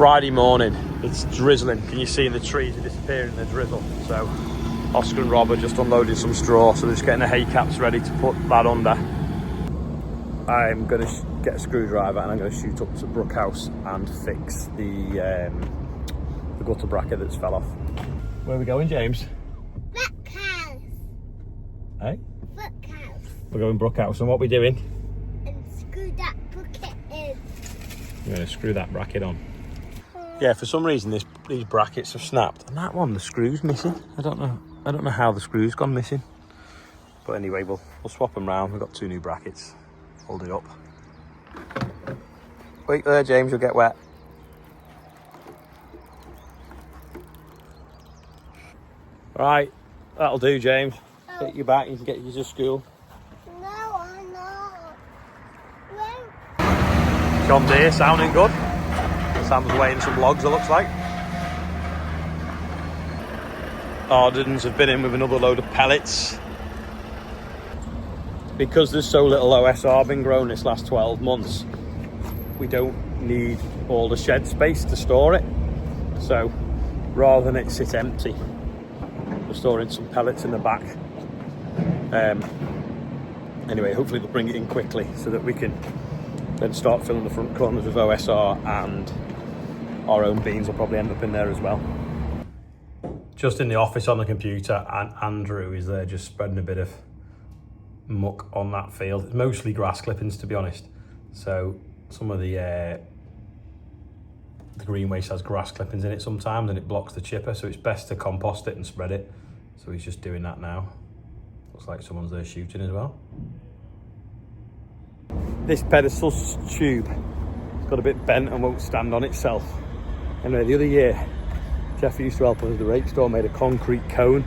Friday morning. It's drizzling. Can you see the trees are disappearing in the drizzle? So Oscar and Rob are just unloading some straw, so they're just getting the hay caps ready to put that under. I'm going to get a screwdriver and I'm going to shoot up to Brook House and fix the gutter bracket that's fell off. Where are we going, James? Brook House. Hey? Brook House. We're going Brook House, and what are we doing? And screw that bracket in. We're going to screw that bracket on. Yeah, for some reason these brackets have snapped, and that one, the screw's missing. I don't know how the screw's gone missing. But anyway, we'll swap them round. We've got 2 new brackets. Hold it up. Wait there, James, you'll get wet. Right, that'll do, James. Oh. Get you back, you can get you to school. No, I'm not. No. John Deere sounding good. Sam's weighing some logs, it looks like. Ardens have been in with another load of pellets. Because there's so little OSR been grown this last 12 months, we don't need all the shed space to store it. So rather than it sit empty, we're storing some pellets in the back. Anyway, hopefully they'll bring it in quickly so that we can then start filling the front corners with OSR, and our own beans will probably end up in there as well. Just in the office on the computer, and Andrew is there just spreading a bit of muck on that field. It's mostly grass clippings, to be honest. So some of the green waste has grass clippings in it sometimes, and it blocks the chipper, so it's best to compost it and spread it. So he's just doing that now. Looks like someone's there shooting as well. This pedestal tube has got a bit bent and won't stand on itself. Anyway, the other year Jeff used to help us with the rake store, made a concrete cone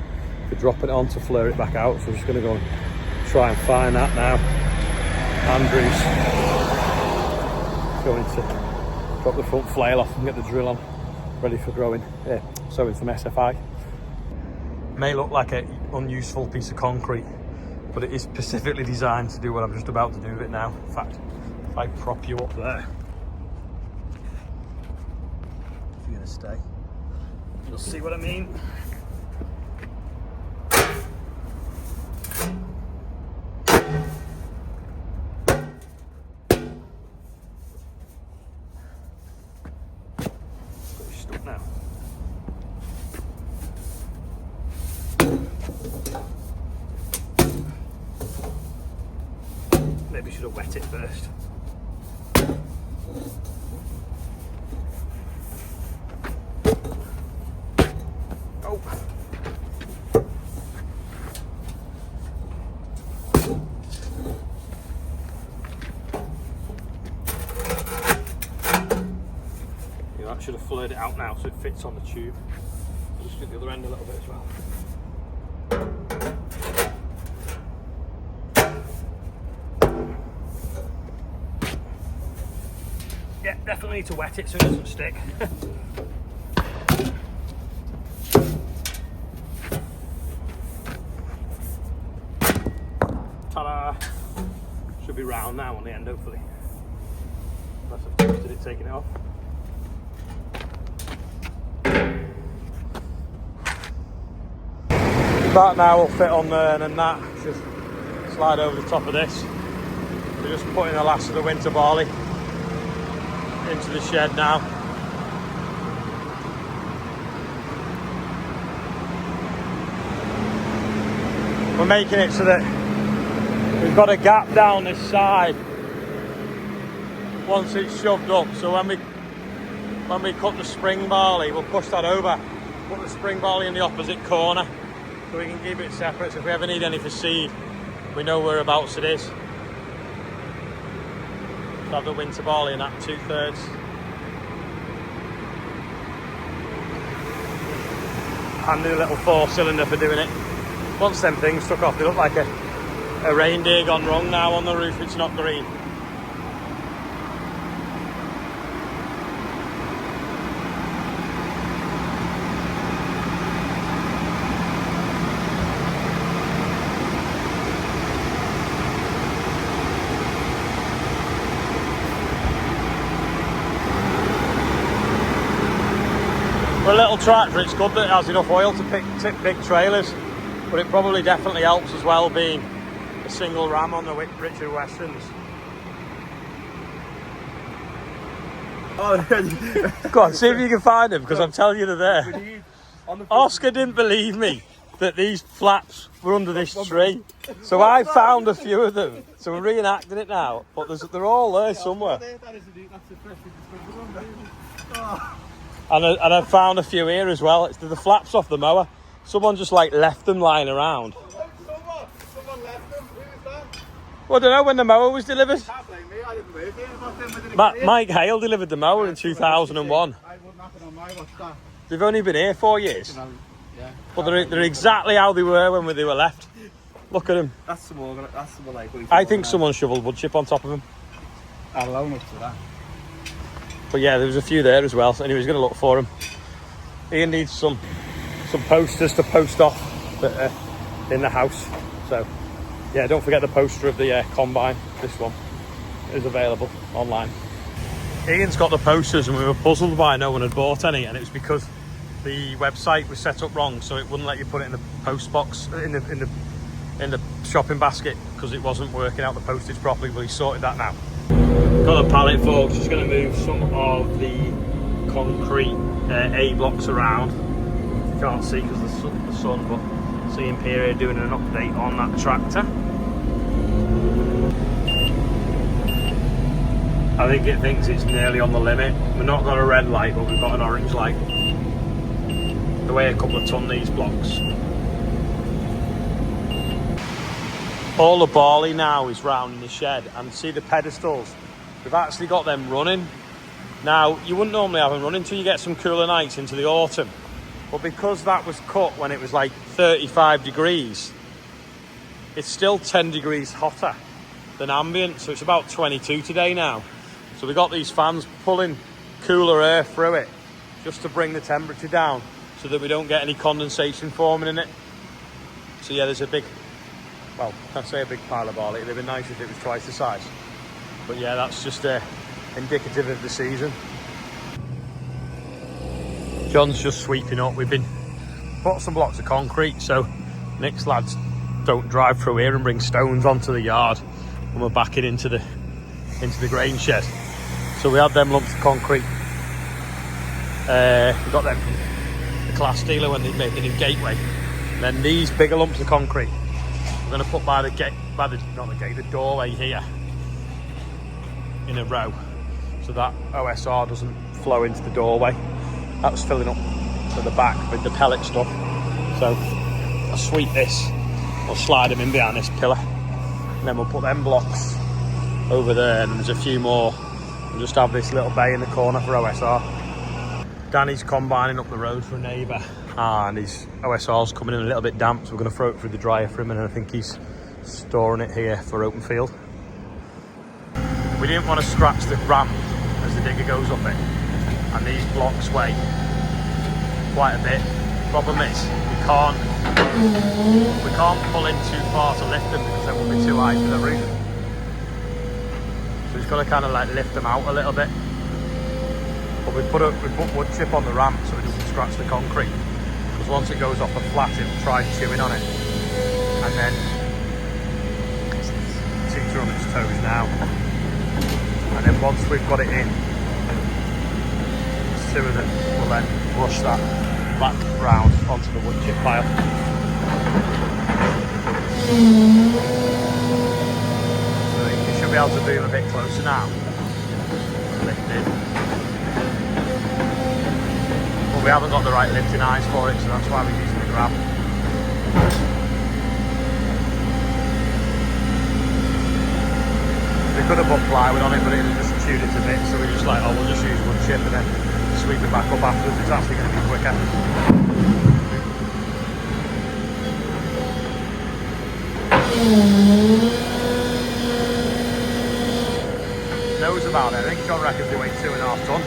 for dropping it on to flare it back out. So we're just going to go and try and find that now. Andrew's going to drop the front flail off and get the drill on, ready for sowing some SFI. May look like an unuseful piece of concrete, but it is specifically designed to do what I'm just about to do with it now. In fact, if I prop you up there, if you're going to stay, you'll see what I mean. Stuck now. Maybe should have wet it first. Oh. Yeah, that should have flared it out now so it fits on the tube. I'll just do the other end a little bit as well. Yeah, definitely need to wet it so it doesn't stick. Ta-da! Should be round now on the end, hopefully. Unless I've twisted it, taking it off. That now will fit on there, and then that should slide over the top of this. We're just putting the last of the winter barley into the shed now. We're making it so that we've got a gap down this side once it's shoved up, so when we cut the spring barley, we'll push that over, put the spring barley in the opposite corner so we can keep it separate, so if we ever need any for seed, we know whereabouts it is. Have the winter barley in that 2/3. And the little 4-cylinder for doing it. Once them things took off, they look like a reindeer gone wrong now on the roof. It's not green. For a little tractor, it's good that it has enough oil to tip big trailers, but it probably definitely helps as well being a single ram on the Richard Westerns. Oh, Go on, see if you can find them, because I'm telling you they're there. Oscar didn't believe me that these flaps were under this tree, so I found a few of them. So we're reenacting it now, but they're all there somewhere. And I found a few here as well. It's the flaps off the mower. Someone just like left them lying around. Someone left them. Who was that? Well, I don't know when the mower was delivered. Can't blame me. I didn't work here. Mike Hale delivered the mower in 2001. I wouldn't happen on my watch that. They've only been here 4 years. Yeah. But they're exactly how they were when they were left. Look at them. That's some like. I think someone shoveled wood chip on top of them. I'll own up to that. But yeah, there was a few there as well. So anyway, he's going to look for them. Ian needs some posters to post off that in the house. So yeah, don't forget the poster of the combine. This one is available online. Ian's got the posters, and we were puzzled why no one had bought any, and it was because the website was set up wrong, so it wouldn't let you put it in the post box in the shopping basket because it wasn't working out the postage properly. But he sorted that now. Got the pallet, folks. Just going to move some of the concrete A blocks around. You can't see because of the sun, but see him here doing an update on that tractor. I think it thinks it's nearly on the limit. We've not got a red light, but we've got an orange light. They weigh a couple of ton, these blocks. All the barley now is round in the shed, and see the pedestals, we've actually got them running. Now, you wouldn't normally have them running until you get some cooler nights into the autumn, but because that was cut when it was like 35 degrees, it's still 10 degrees hotter than ambient, so it's about 22 today now. So we got these fans pulling cooler air through it just to bring the temperature down so that we don't get any condensation forming in it. So yeah, there's a big, well, I say a big pile of barley. It'd be nice if it was twice the size. But yeah, that's just indicative of the season. John's just sweeping up. We've been put some blocks of concrete so Nick's lads don't drive through here and bring stones onto the yard when we're backing into the grain shed. So we had them lumps of concrete. We got them from the class dealer when they made the new gateway. And then these bigger lumps of concrete we're going to put by the gate, the doorway here in a row, so that OSR doesn't flow into the doorway. That was filling up to the back with the pellet stuff. So I'll sweep this, I'll slide them in behind this pillar, and then we'll put them blocks over there, and there's a few more. We'll just have this little bay in the corner for OSR. Danny's combining up the road for a neighbour, and his OSR's coming in a little bit damp, so we're going to throw it through the dryer for him, and I think he's storing it here for open field. We didn't want to scratch the ramp as the digger goes up it, and these blocks weigh quite a bit. Problem is, we can't pull in too far to lift them because they will be too high for the roof. So we've got to kind of like lift them out a little bit. But we put wood chip on the ramp so it doesn't scratch the concrete. Because once it goes off a flat, it'll try chewing on it. And then teeth are on its toes now. And then once we've got it in, two of them will then brush that back round onto the wood chip pile. So you should be able to boom a bit closer now. Lift it. But we haven't got the right lifting eyes for it, so that's why we're using the grab. We could have put plywood on it, but it just chewed it a bit, so we're just like, oh, we'll just use wood chip and then sweep it back up afterwards. It's actually going to be quicker. Knows about it. I think John reckons they weigh 2.5 ton.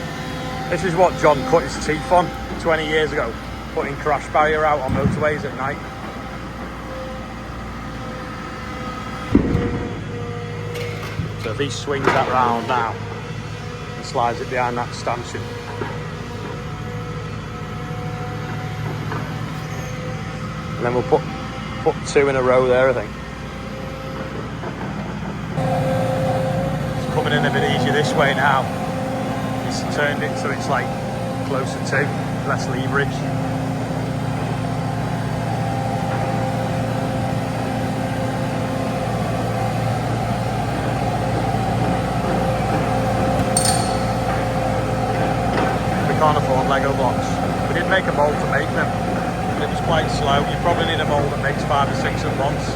This is what John cut his teeth on 20 years ago, putting crash barrier out on motorways at night. So if he swings that round now and slides it behind that stanchion, And then we'll put 2 in a row there, I think. It's coming in a bit easier this way now. He's turned it so it's like closer to, less leverage. Can't afford Lego blocks. We did make a mould to make them. It was quite slow. You probably need a mould that makes 5 or 6 at once.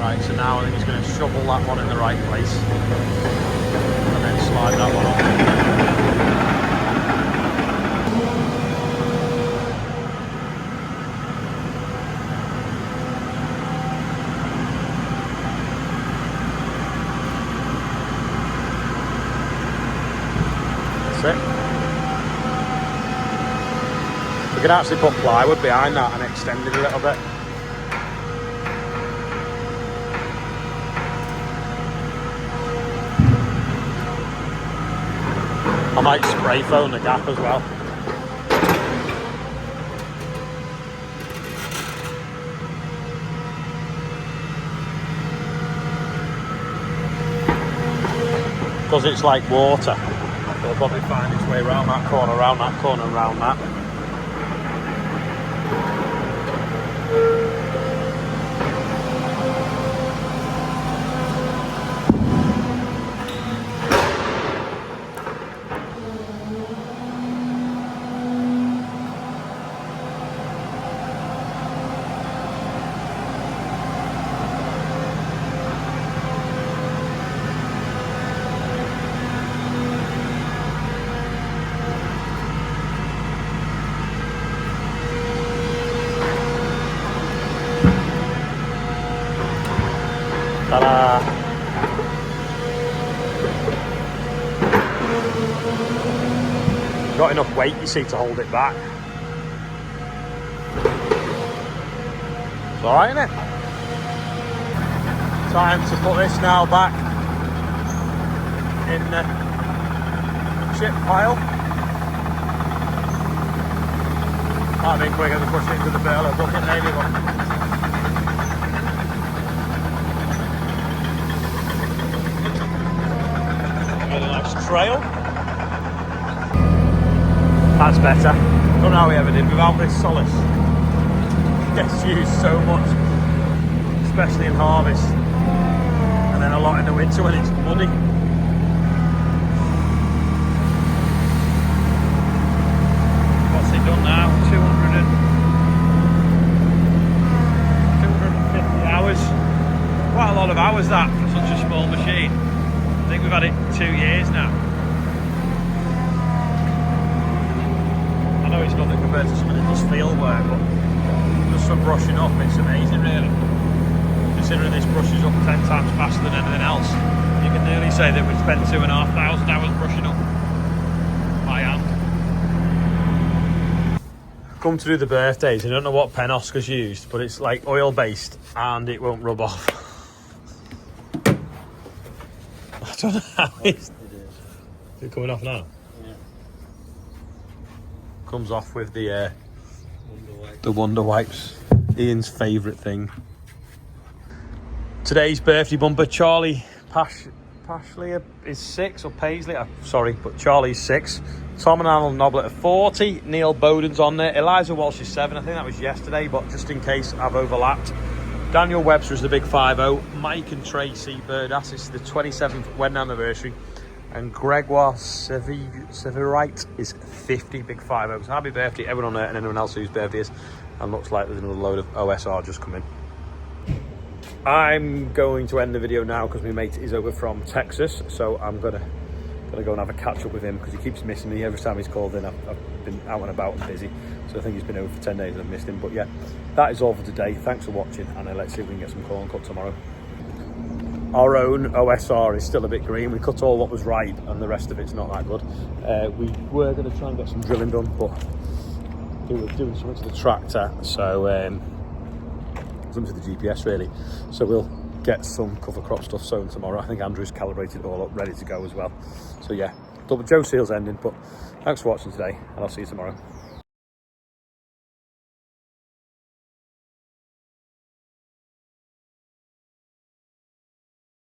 Right, so now I think he's going to shovel that one in the right place and then slide that one up. We can actually put plywood behind that and extend it a little bit. I might spray foam the gap as well. Because it's like water. It'll probably find its way around that corner, around that corner, around that. Ta-da! Got enough weight, you see, to hold it back. It's alright, isn't it? Time to put this now back in the chip pile. Might have been quicker to push it into the barrel or bucket maybe, but trail. That's better. Don't know how we ever did without this solace. It gets used so much, especially in harvest, and then a lot in the winter when it's muddy. What's it done now? 250 hours. Quite a lot of hours that for such a small machine. I think we've had it 2 years now. I know it's nothing compared to something that does field work, but just for brushing up, it's amazing really. Considering this brushes up 10 times faster than anything else, you can nearly say that we've spent 2,500 hours brushing up by hand. Come to do the birthdays, I don't know what pen Oscar's used, but it's like oil based and it won't rub off. I don't know how it's... Is it coming off now? Yeah. Comes off with the Wonder Wipes. Ian's favourite thing. Today's birthday bumper, Charlie Pashley is 6, or Paisley, sorry, but Charlie's 6. Tom and Arnold Noblet are 40. Neil Bowden's on there. Eliza Walsh is 7. I think that was yesterday, but just in case I've overlapped. Daniel Webster is the big 50. Mike and Tracy Burdass is the 27th wedding anniversary. And Gregoire Severite is 50, big 50. So happy birthday to everyone on there and anyone else whose birthday is. And looks like there's another load of OSR just come in. I'm going to end the video now because my mate is over from Texas. So I'm gonna go and have a catch up with him because he keeps missing me. Every time he's called in, I've been out and about and busy. So I think he's been over for 10 days and I've missed him. But yeah, that is all for today. Thanks for watching, and let's see if we can get some corn cut tomorrow. Our own OSR is still a bit green. We cut all what was right and the rest of it's not that good. We were going to try and get some drilling done, but we were doing something to the tractor, so something to the GPS really. So we'll get some cover crop stuff sown tomorrow. I think Andrew's calibrated it all up, ready to go as well. So yeah, double Joe Seal's ending, but thanks for watching today, and I'll see you tomorrow.